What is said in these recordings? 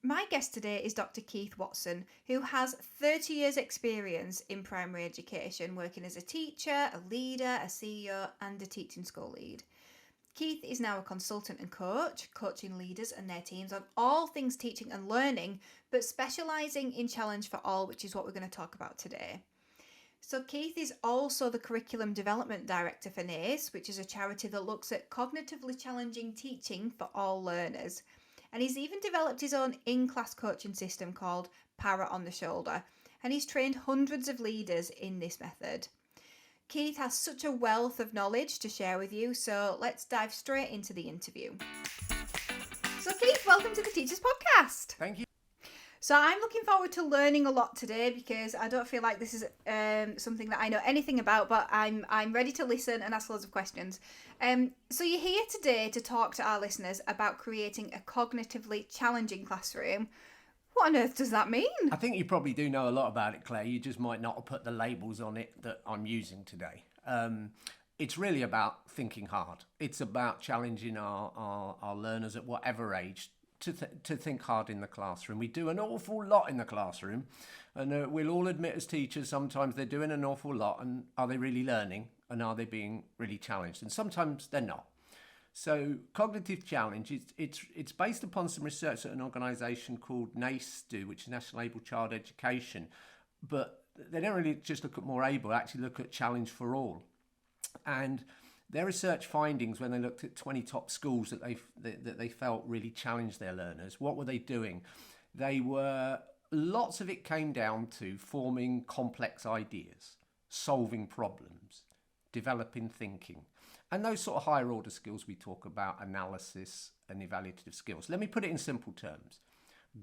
My guest today is Dr. Keith Watson, who has 30 years' experience in primary education, working as a teacher, a leader, a CEO, and a teaching school lead. Keith is now a consultant and coach, coaching leaders and their teams on all things teaching and learning, but specialising in Challenge for All, which is what we're going to talk about today. So Keith is also the Curriculum Development Director for NACE, which is a charity that looks at cognitively challenging teaching for all learners. And he's even developed his own in-class coaching system called Para on the Shoulder. And he's trained hundreds of leaders in this method. Keith has such a wealth of knowledge to share with you, so let's dive straight into the interview. So Keith, welcome to the Teachers Podcast. Thank you. So I'm looking forward to learning a lot today because I don't feel like this is something that I know anything about, but I'm ready to listen and ask loads of questions. So you're here today to talk to our listeners about creating a cognitively challenging classroom. What on earth does that mean? I think you probably do know a lot about it, Claire. You just might not have put the labels on it that I'm using today. It's really about thinking hard. It's about challenging our learners at whatever age to think hard in the classroom. We do an awful lot in the classroom, and we'll all admit as teachers sometimes they're doing an awful lot, and are they really learning, and are they being really challenged? And sometimes they're not. So cognitive challenge, it's based upon some research that an organisation called NACE do, which is National Able Child Education, but they don't really just look at more able, actually look at challenge for all. And their research findings, when they looked at 20 top schools that they felt really challenged their learners, what were they doing? Lots of it came down to forming complex ideas, solving problems, developing thinking, and those sort of higher order skills we talk about, analysis and evaluative skills. Let me put it in simple terms.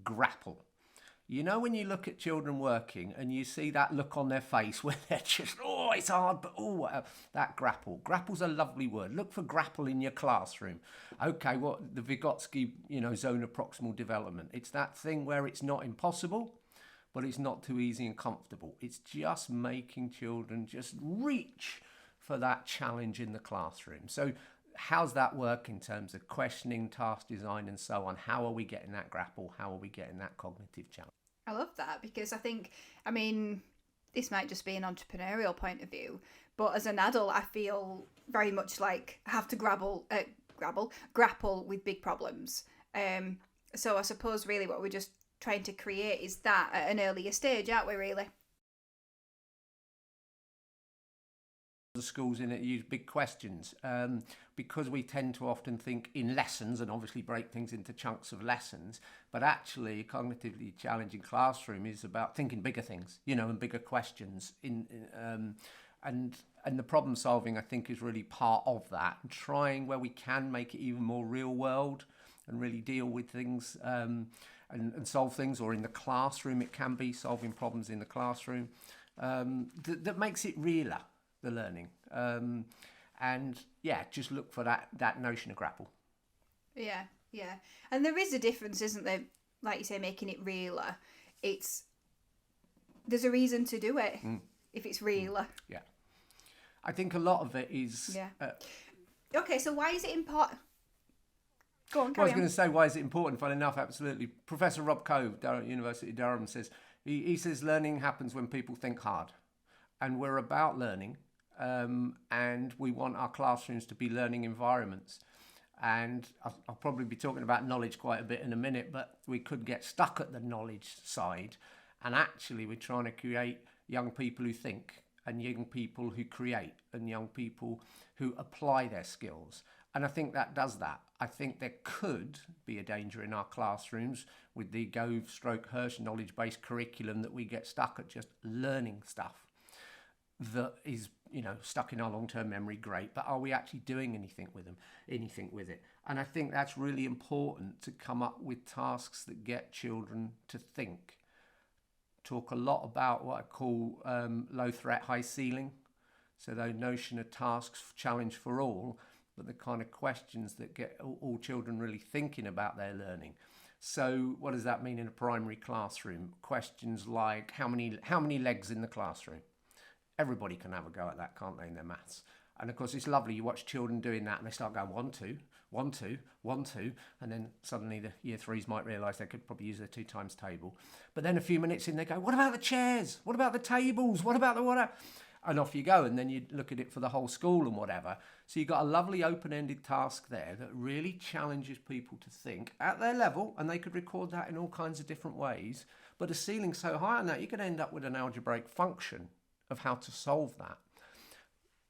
Grapple. You know, when you look at children working and you see that look on their face where they're just, oh, it's hard, but that grapple. Grapple's a lovely word. Look for grapple in your classroom. Okay, what the Vygotsky, zone of proximal development. It's that thing where it's not impossible, but it's not too easy and comfortable. It's just making children just reach for that challenge in the classroom. So how's that work in terms of questioning, task design, and so on? How are we getting that grapple? How are we getting that cognitive challenge? I love that because this might just be an entrepreneurial point of view, but as an adult, I feel very much like I have to grapple with big problems. So I suppose really what we're just trying to create is that at an earlier stage, aren't we really? The schools in it use big questions because we tend to often think in lessons and obviously break things into chunks of lessons, but actually a cognitively challenging classroom is about thinking bigger things, and bigger questions and the problem solving, I think, is really part of that, and trying where we can make it even more real world and really deal with things and solve things, or in the classroom it can be solving problems in the classroom that makes it realer, the learning, just look for that notion of grapple. Yeah, and there is a difference, isn't there? Like you say, making it realer. There's a reason to do it if it's realer. Yeah, I think a lot of it is. Yeah. Okay, so why is it important? Go on, I was going to say, why is it important? Fun enough, absolutely. Professor Rob Cove, University of Durham, says he says learning happens when people think hard, and we're about learning. And we want our classrooms to be learning environments. And I'll probably be talking about knowledge quite a bit in a minute, but we could get stuck at the knowledge side. And actually, we're trying to create young people who think, and young people who create, and young people who apply their skills. And I think that does that. I think there could be a danger in our classrooms with the Gove/Hirsch knowledge-based curriculum that we get stuck at just learning stuff that is, stuck in our long-term memory, great, but are we actually doing anything with it? And I think that's really important, to come up with tasks that get children to think. Talk a lot about what I call low threat, high ceiling. So the notion of tasks, challenge for all, but the kind of questions that get all children really thinking about their learning. So what does that mean in a primary classroom? Questions like, how many legs in the classroom? Everybody can have a go at that, can't they, in their maths? And of course, it's lovely. You watch children doing that and they start going 1, 2, 1, 2, and then suddenly the year threes might realise they could probably use their 2 times table. But then a few minutes in, they go, what about the chairs? What about the tables? What about the whatever? And off you go, and then you look at it for the whole school and whatever. So you've got a lovely open-ended task there that really challenges people to think at their level, and they could record that in all kinds of different ways. But a ceiling so high on that, you could end up with an algebraic function of how to solve that.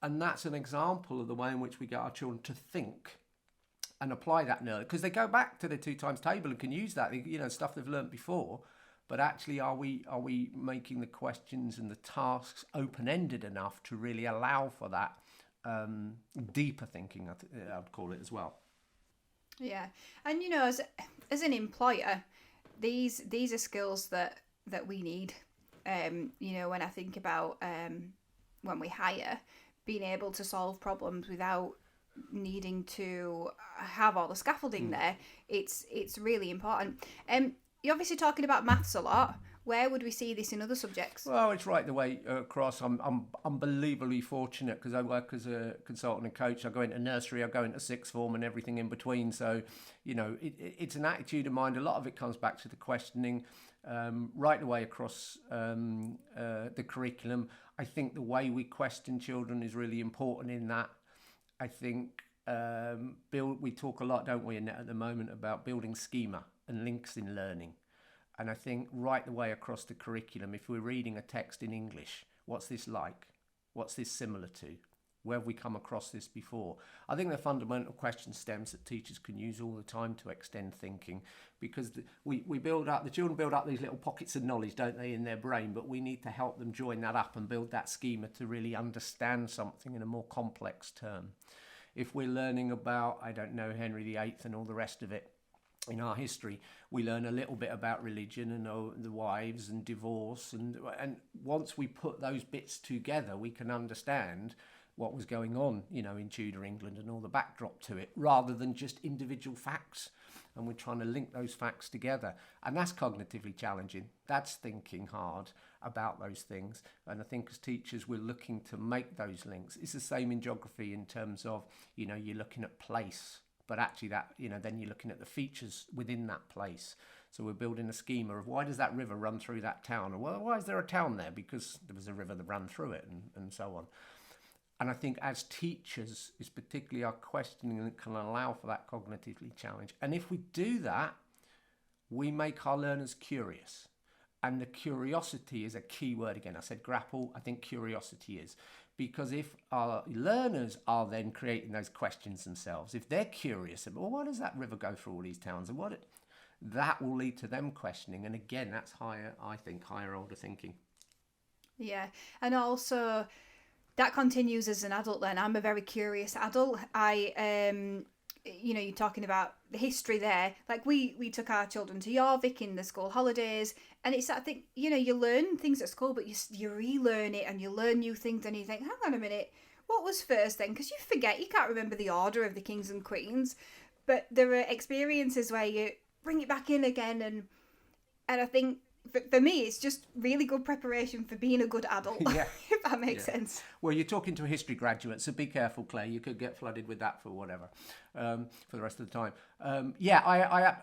And that's an example of the way in which we get our children to think and apply that knowledge, because they go back to the 2 times table and can use that, stuff they've learnt before. But actually, are we making the questions and the tasks open-ended enough to really allow for that deeper thinking? I'd call it as well. Yeah, and as an employer, these are skills that we need. When I think about when we hire, being able to solve problems without needing to have all the scaffolding there, it's really important. You're obviously talking about maths a lot. Where would we see this in other subjects? Well, it's right the way across. I'm unbelievably fortunate because I work as a consultant and coach. I go into nursery, I go into sixth form and everything in between. So, it's an attitude of mind. A lot of it comes back to the questioning right the way across the curriculum. I think the way we question children is really important in that. I think we talk a lot, don't we, Annette, at the moment about building schema and links in learning. And I think right the way across the curriculum, if we're reading a text in English, what's this like? What's this similar to? Where have we come across this before? I think the fundamental question stems that teachers can use all the time to extend thinking, because the children build up these little pockets of knowledge, don't they, in their brain, but we need to help them join that up and build that schema to really understand something in a more complex term. If we're learning about, Henry VIII and all the rest of it, in our history, we learn a little bit about religion and the wives and divorce, and once we put those bits together, we can understand what was going on, in Tudor England and all the backdrop to it, rather than just individual facts. And we're trying to link those facts together, and that's cognitively challenging. That's thinking hard about those things. And I think as teachers, we're looking to make those links. It's the same in geography in terms of, you're looking at place. But actually then you're looking at the features within that place. So we're building a schema of why does that river run through that town? Well, why is there a town there? Because there was a river that ran through it and so on. And I think as teachers, it's particularly our questioning that can allow for that cognitively challenge. And if we do that, we make our learners curious. And the curiosity is a key word again. I said grapple, I think curiosity is. Because if our learners are then creating those questions themselves, if they're curious about, well, why does that river go through all these towns, and that will lead to them questioning. And again, that's higher order thinking. Yeah, and also that continues as an adult. Then I'm a very curious adult. You're talking about the history there. Like we took our children to Jorvik in the school holidays, and it's that thing, you learn things at school, but you relearn it and you learn new things, and you think, hang on a minute, what was first then? Because you forget, you can't remember the order of the kings and queens, but there are experiences where you bring it back in again, and I think for me, it's just really good preparation for being a good adult, yeah. if that makes sense. Well, you're talking to a history graduate, so be careful, Claire. You could get flooded with that for whatever, for the rest of the time. I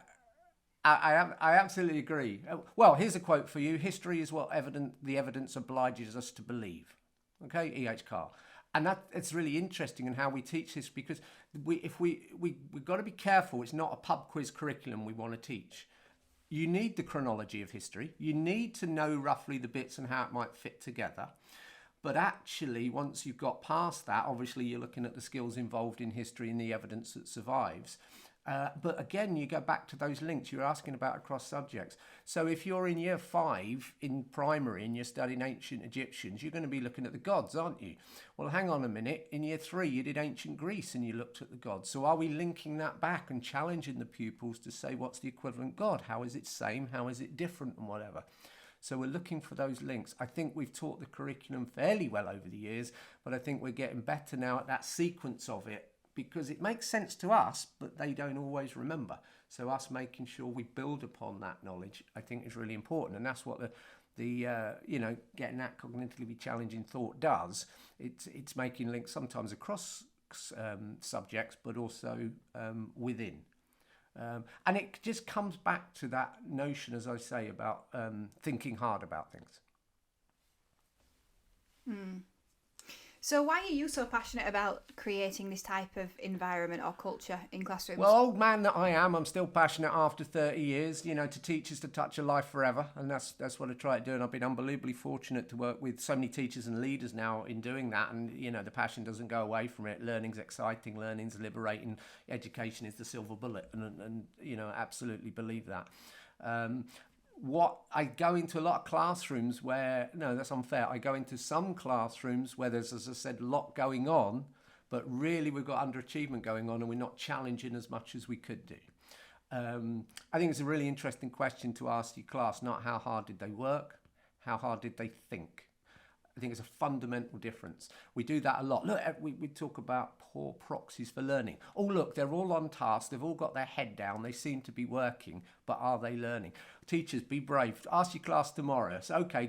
absolutely agree. Well, here's a quote for you. History is what the evidence obliges us to believe. Okay, E.H. Carr. And it's really interesting in how we teach this, because we've got to be careful. It's not a pub quiz curriculum we want to teach. You need the chronology of history. You need to know roughly the bits and how it might fit together. But actually, once you've got past that, obviously you're looking at the skills involved in history and the evidence that survives. But again, you go back to those links you're asking about across subjects. So if you're in year 5 in primary and you're studying ancient Egyptians, you're going to be looking at the gods, aren't you? Well, hang on a minute. In year 3, you did ancient Greece and you looked at the gods. So are we linking that back and challenging the pupils to say, what's the equivalent god? How is it same? How is it different, and whatever? So we're looking for those links. I think we've taught the curriculum fairly well over the years, but I think we're getting better now at that sequence of it, because it makes sense to us, but they don't always remember. So us making sure we build upon that knowledge, I think, is really important. And that's what the getting that cognitively challenging thought does. It's making links sometimes across subjects, but also within. And it just comes back to that notion, as I say, about thinking hard about things. So why are you so passionate about creating this type of environment or culture in classrooms? Well, old man that I am, I'm still passionate after 30 years. You know, to teach is to touch a life forever. And that's what I try to do. And I've been unbelievably fortunate to work with so many teachers and leaders now in doing that. And, you know, the passion doesn't go away from it. Learning's exciting, learning's liberating. Education is the silver bullet. And you know, absolutely believe that. What I go into a lot of classrooms where, no, that's unfair. I go into some classrooms where there's, as I said, a lot going on, but really we've got underachievement going on and we're not challenging as much as we could do. I think it's a really interesting question to ask your class, not how hard did they work, how hard did they think. I think it's a fundamental difference. We do that a lot. Look, we talk about poor proxies for learning. Oh, look, they're all on task. They've all got their head down. They seem to be working, but are they learning? Teachers, be brave. Ask your class tomorrow. It's okay.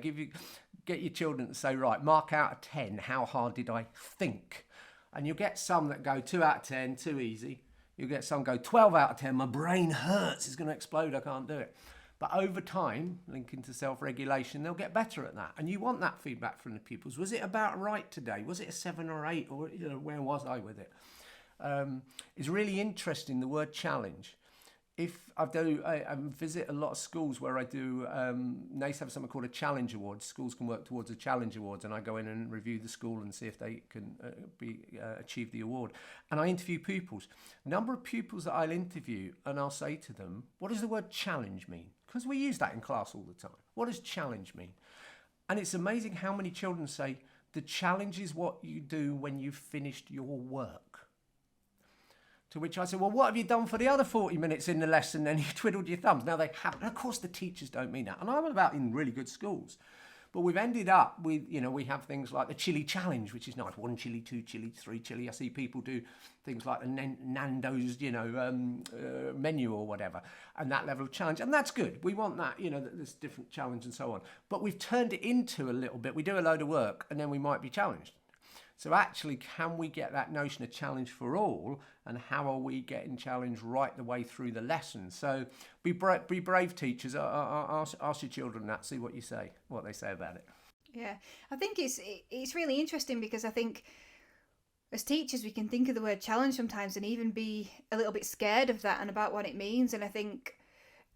Get your children to say, right, mark out of 10. How hard did I think? And you'll get some that go 2 out of 10, too easy. You'll get some go 12 out of 10. My brain hurts. It's going to explode. I can't do it. But over time, linking to self-regulation, they'll get better at that. And you want that feedback from the pupils. Was it about right today? Was it a 7 or 8? Or, you know, where was I with it? It's really interesting, the word challenge. If I visit a lot of schools where I do, they have something called a challenge award. Schools can work towards a challenge awards, and I go in and review the school and see if they can achieve the award. And I interview pupils. Number of pupils that I'll interview, and I'll say to them, what does the word challenge mean? Because we use that in class all the time. What does challenge mean? And it's amazing how many children say, the challenge is what you do when you've finished your work. To which I said, well, what have you done for the other 40 minutes in the lesson? Then you twiddled your thumbs. Now they haven't. And of course, the teachers don't mean that. And I'm about in really good schools. But we've ended up with, you know, we have things like the chili challenge, which is nice. 1 chili, 2 chili, 3 chili. I see people do things like the Nando's, you know, menu or whatever. And that level of challenge. And that's good. We want that, you know, there's different challenge and so on. But we've turned it into a little bit. We do a load of work and then we might be challenged. So actually, can we get that notion of challenge for all, and how are we getting challenged right the way through the lesson? So be brave, teachers. Ask your children that. See what they say about it. Yeah, I think it's really interesting because I think as teachers we can think of the word challenge sometimes and even be a little bit scared of that and about what it means. And I think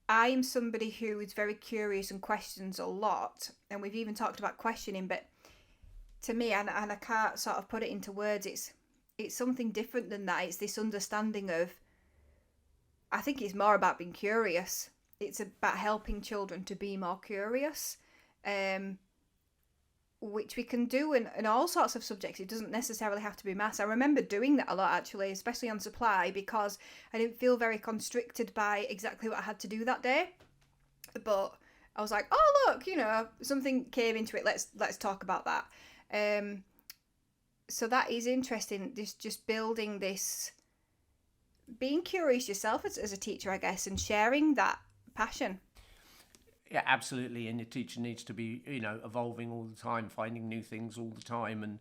I'm somebody who is very curious and questions a lot, and we've even talked about questioning, but to me, and I can't sort of put it into words, it's something different than that. It's this understanding of, I think it's more about being curious. It's about helping children to be more curious, which we can do in all sorts of subjects. It doesn't necessarily have to be maths. I remember doing that a lot, actually, especially on supply, because I didn't feel very constricted by exactly what I had to do that day. But I was like, oh, look, you know, something came into it. Let's talk about that. So that is interesting, just building this, being curious yourself as a teacher, I guess, and sharing that passion. Yeah, absolutely. And your teacher needs to be, you know, evolving all the time, finding new things all the time, and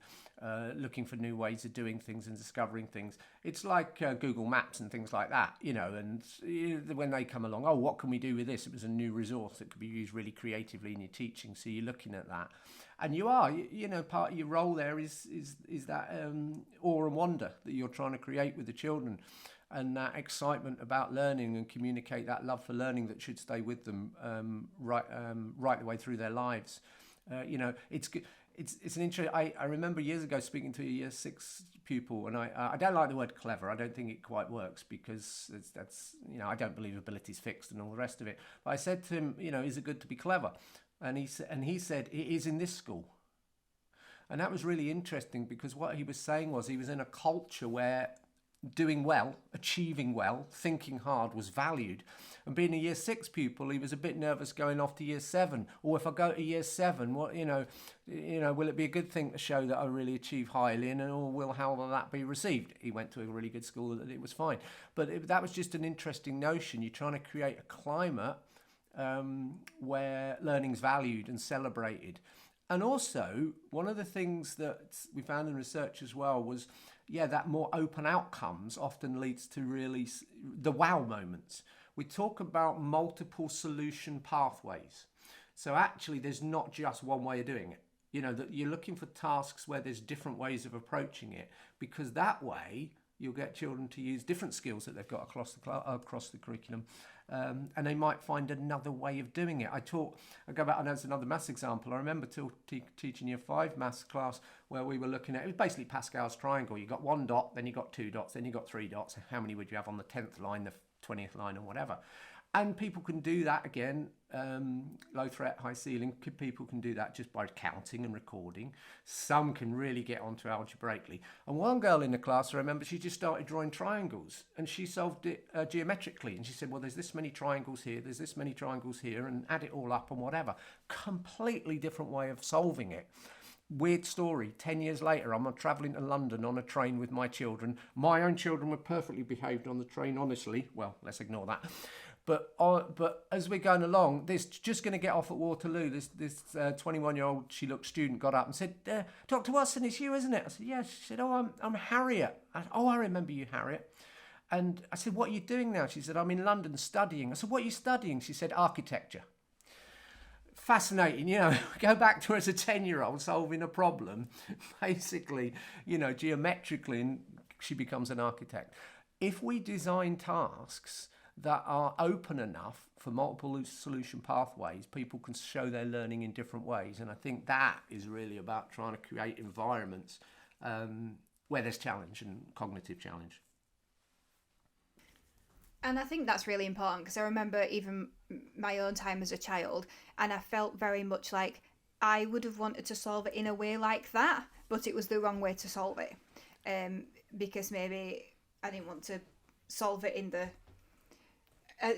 looking for new ways of doing things and discovering things. It's like Google Maps and things like that, you know, and when they come along, oh, what can we do with this? It was a new resource that could be used really creatively in your teaching. So you're looking at that. And you know, part of your role there is that awe and wonder that you're trying to create with the children, and that excitement about learning, and communicate that love for learning that should stay with them right the way through their lives. You know, it's good. It's an interesting. I remember years ago speaking to a year 6 pupil, and I don't like the word clever. I don't think it quite works because that's you know, I don't believe ability's fixed and all the rest of it. But I said to him, you know, is it good to be clever? And he said it is in this school. And that was really interesting because what he was saying was he was in a culture where doing well, achieving well, thinking hard was valued. And being a year 6 pupil, he was a bit nervous going off to year 7. Or if I go to year 7, what you know, will it be a good thing to show that I really achieve highly, and how will that be received? He went to a really good school that it was fine. But that was just an interesting notion. You're trying to create a climate where learning's valued and celebrated. And also, one of the things that we found in research as well was, that more open outcomes often leads to really the wow moments. We talk about multiple solution pathways. So actually, there's not just one way of doing it. That you're looking for tasks where there's different ways of approaching it, because that way you'll get children to use different skills that they've got across the curriculum, and they might find another way of doing it. I go back, I know it's another maths example. I remember teaching year 5 maths class where we were looking at, it was basically Pascal's triangle. You got 1 dot, then you got 2 dots, then you got 3 dots. How many would you have on the 10th line, the 20th line, or whatever? And people can do that again, low threat, high ceiling. People can do that just by counting and recording. Some can really get onto algebraically. And one girl in the class, I remember, she just started drawing triangles and she solved it geometrically. And she said, well, there's this many triangles here, there's this many triangles here, and add it all up and whatever. Completely different way of solving it. Weird story. 10 years later, I'm travelling to London on a train with my children. My own children were perfectly behaved on the train, honestly. Well, let's ignore that. But as we're going along, this just going to get off at Waterloo. This 21-year-old, she looked student, got up and said, Dr. Watson, it's you, isn't it? I said, yeah. She said, oh, I'm Harriet. I remember you, Harriet. And I said, what are you doing now? She said, I'm in London studying. I said, what are you studying? She said, architecture. Fascinating, go back to her as a 10-year-old solving a problem, basically, geometrically, and she becomes an architect. If we design tasks that are open enough for multiple solution pathways, people can show their learning in different ways. And I think that is really about trying to create environments where there's challenge and cognitive challenge. And I think that's really important, because I remember even my own time as a child, and I felt very much like I would have wanted to solve it in a way like that, but it was the wrong way to solve it, because maybe I didn't want to solve it in the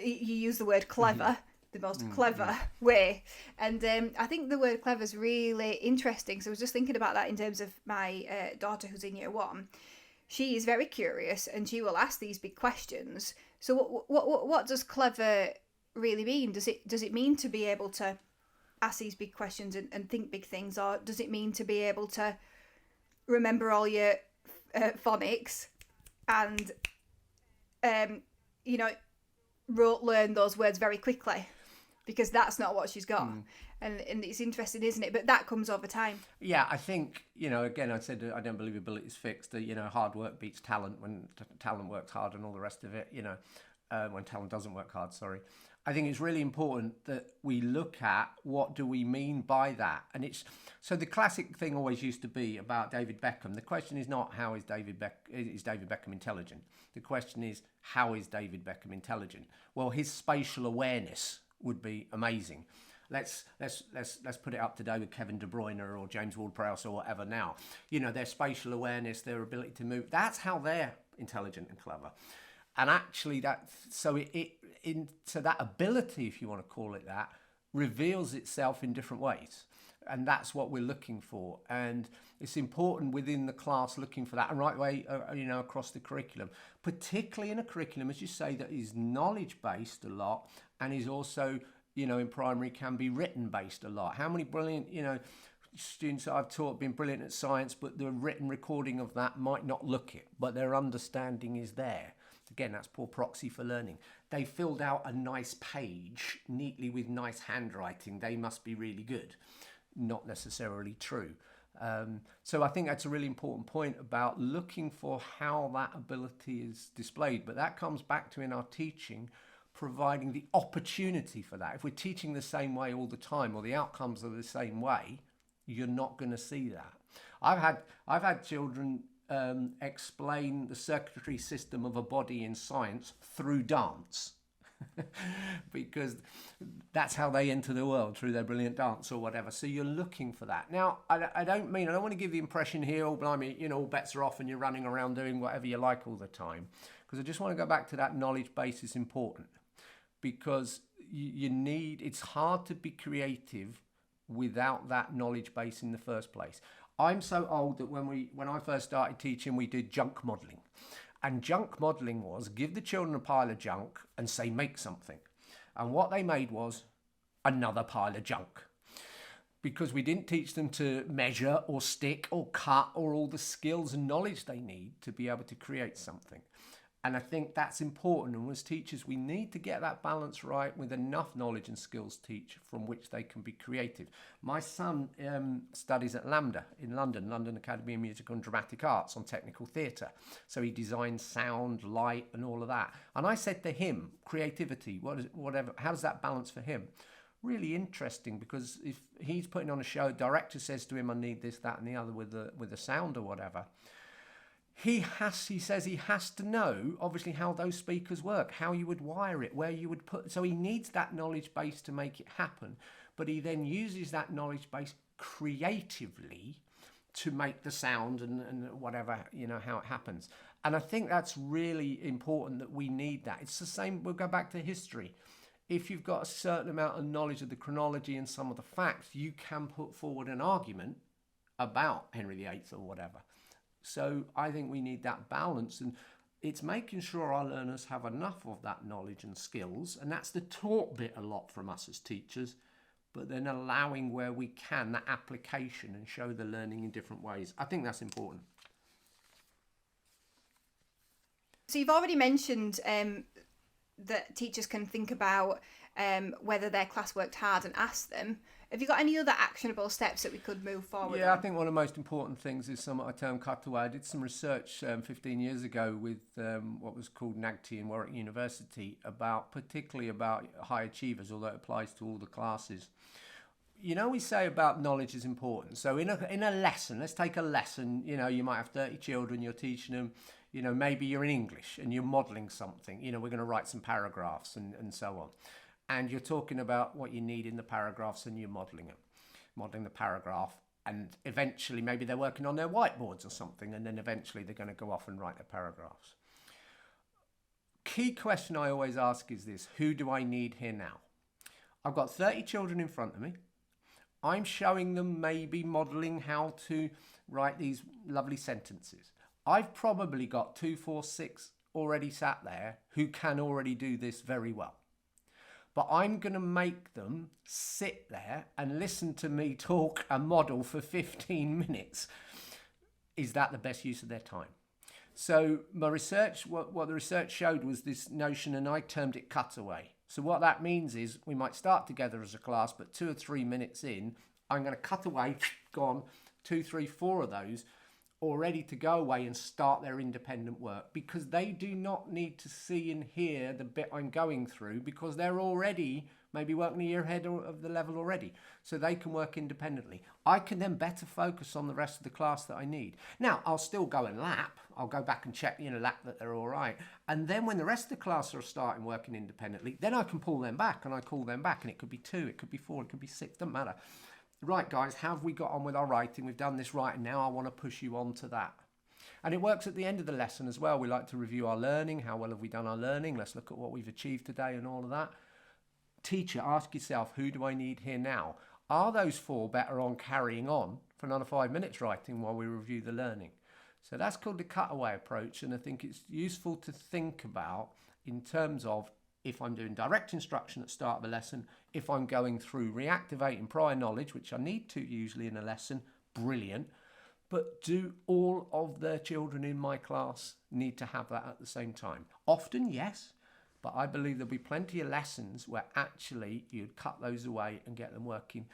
you use the word clever, the most clever way. And I think the word clever is really interesting. So I was just thinking about that in terms of my daughter who's in year 1. She is very curious and she will ask these big questions. So what does clever really mean? Does it mean to be able to ask these big questions and think big things, or does it mean to be able to remember all your phonics and learn those words very quickly? Because that's not what she's got. And it's interesting, isn't it? But that comes over time. Yeah, I think, again, I said I don't believe ability is fixed. Hard work beats talent when talent works hard and all the rest of it, when talent doesn't work hard, sorry. I think it's really important that we look at what do we mean by that. And so the classic thing always used to be about David Beckham. The question is not how is David Beckham intelligent? The question is, how is David Beckham intelligent? Well, his spatial awareness would be amazing. Let's put it up to date with Kevin De Bruyne or James Ward-Prowse or whatever now. Their spatial awareness, their ability to move, that's how they're intelligent and clever. And actually so that ability, if you want to call it that, reveals itself in different ways. And that's what we're looking for. And it's important within the class looking for that, and right way, across the curriculum, particularly in a curriculum, as you say, that is knowledge-based a lot and is also, in primary can be written-based a lot. How many brilliant, students that I've taught have been brilliant at science, but the written recording of that might not look it, but their understanding is there. Again, that's poor proxy for learning. They filled out a nice page neatly with nice handwriting. They must be really good. Not necessarily true. So I think that's a really important point about looking for how that ability is displayed. But that comes back to, in our teaching, providing the opportunity for that. If we're teaching the same way all the time, or the outcomes are the same way, you're not going to see that. I've had children explain the circulatory system of a body in science through dance. Because that's how they enter the world, through their brilliant dance or whatever. So you're looking for that. Now, I don't want to give the impression here, oh blimey, all bets are off and you're running around doing whatever you like all the time. Because I just want to go back to that knowledge base is important. Because it's hard to be creative without that knowledge base in the first place. I'm so old that when I first started teaching, we did junk modelling. And junk modelling was give the children a pile of junk and say, make something. And what they made was another pile of junk. because we didn't teach them to measure or stick or cut or all the skills and knowledge they need to be able to create something. And I think that's important. And as teachers, we need to get that balance right with enough knowledge and skills to teach from which they can be creative. My son studies at LAMDA in London, London Academy of Musical and Dramatic Arts, on technical theatre. So he designs sound, light and all of that. And I said to him, creativity, how does that balance for him? Really interesting, because if he's putting on a show, director says to him, I need this, that and the other with the sound or whatever. He says he has to know, obviously, how those speakers work, how you would wire it, where you would put. So he needs that knowledge base to make it happen. But he then uses that knowledge base creatively to make the sound and whatever, how it happens. And I think that's really important, that we need that. It's the same, we'll go back to history. If you've got a certain amount of knowledge of the chronology and some of the facts, you can put forward an argument about Henry VIII or whatever. So I think we need that balance, and it's making sure our learners have enough of that knowledge and skills, and that's the taught bit a lot from us as teachers, but then allowing where we can that application and show the learning in different ways. I think that's important. So you've already mentioned that teachers can think about whether their class worked hard and ask them. Have you got any other actionable steps that we could move forward Yeah, on? I think one of the most important things is something I term cutaway. I did some research 15 years ago with what was called NAGTI in Warwick University, particularly about high achievers, although it applies to all the classes. We say about knowledge is important. So in a lesson, let's take a lesson, you might have 30 children, you're teaching them, maybe you're in English and you're modelling something, we're going to write some paragraphs and so on. And you're talking about what you need in the paragraphs and you're modelling the paragraph. And eventually maybe they're working on their whiteboards or something, and then eventually they're going to go off and write their paragraphs. Key question I always ask is this: who do I need here now? I've got 30 children in front of me. I'm showing them maybe modelling how to write these lovely sentences. I've probably got 2, 4, 6 already sat there who can already do this very well. But I'm going to make them sit there and listen to me talk and model for 15 minutes. Is that the best use of their time? So my research, what the research showed was this notion, and I termed it cutaway. So what that means is we might start together as a class, but 2 or 3 minutes in, I'm going to cut away, gone, 2, 3, 4 of those, or ready to go away and start their independent work, because they do not need to see and hear the bit I'm going through, because they're already maybe working a year ahead of the level already, so they can work independently. I can then better focus on the rest of the class that I need. Now, I'll still go and lap. I'll go back and check, lap that they're all right. And then when the rest of the class are starting working independently, then I can pull them back, and I call them back, and it could be 2, it could be 4, it could be 6, doesn't matter. Right, guys, how have we got on with our writing? We've done this right, and now I want to push you on to that. And it works at the end of the lesson as well. We like to review our learning. How well have we done our learning? Let's look at what we've achieved today and all of that. Teacher, ask yourself, who do I need here now? Are those 4 better on carrying on for another 5 minutes writing while we review the learning? So that's called the cutaway approach, and I think it's useful to think about in terms of, if I'm doing direct instruction at the start of a lesson, if I'm going through reactivating prior knowledge, which I need to usually in a lesson, brilliant. But do all of the children in my class need to have that at the same time? Often, yes, but I believe there'll be plenty of lessons where actually you'd cut those away and get them working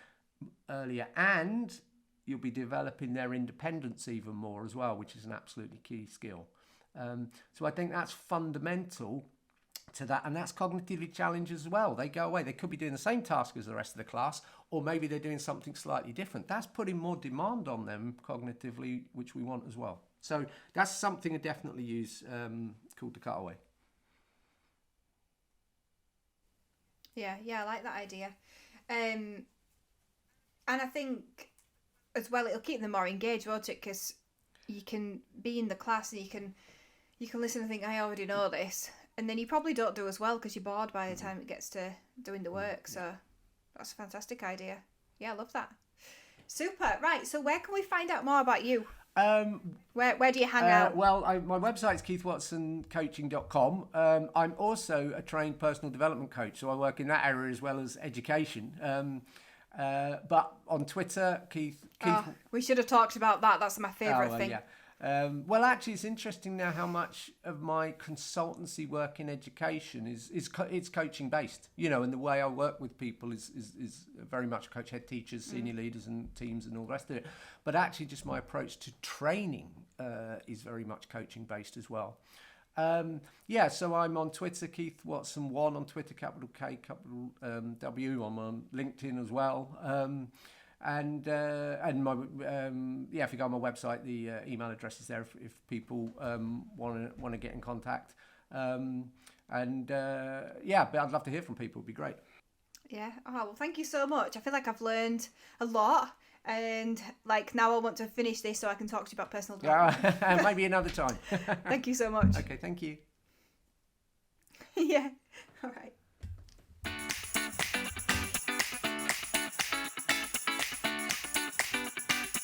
earlier, and you'll be developing their independence even more as well, which is an absolutely key skill. So I think that's fundamental to that, and that's cognitively challenged as well. They go away, they could be doing the same task as the rest of the class, or maybe they're doing something slightly different. That's putting more demand on them cognitively, which we want as well. So that's something I definitely use, called the cutaway. Yeah, I like that idea. And I think as well, it'll keep them more engaged, won't it? Because you can be in the class and you can listen and think, I already know this. And then you probably don't do as well because you're bored by the time it gets to doing the work. So that's a fantastic idea. Yeah, I love that. Super. Right. So where can we find out more about you? Where do you hang out? Well, my website's keithwatsoncoaching.com. I'm also a trained personal development coach, so I work in that area as well as education. But on Twitter, Keith. We should have talked about that. That's my favourite thing. Yeah. Well, actually, it's interesting now how much of my consultancy work in education it's coaching based. And the way I work with people is very much coach head teachers, senior leaders, and teams, and all the rest of it. But actually, just my approach to training is very much coaching based as well. So I'm on Twitter, Keith Watson1 on Twitter, capital K, capital W. I'm on LinkedIn as well. And my if you go on my website, the email address is there if people want to get in contact. But I'd love to hear from people. It'd be great. Yeah. Oh, well, thank you so much. I feel like I've learned a lot, and now I want to finish this so I can talk to you about personal development. Maybe another time. Thank you so much. Okay, thank you. Yeah. All right.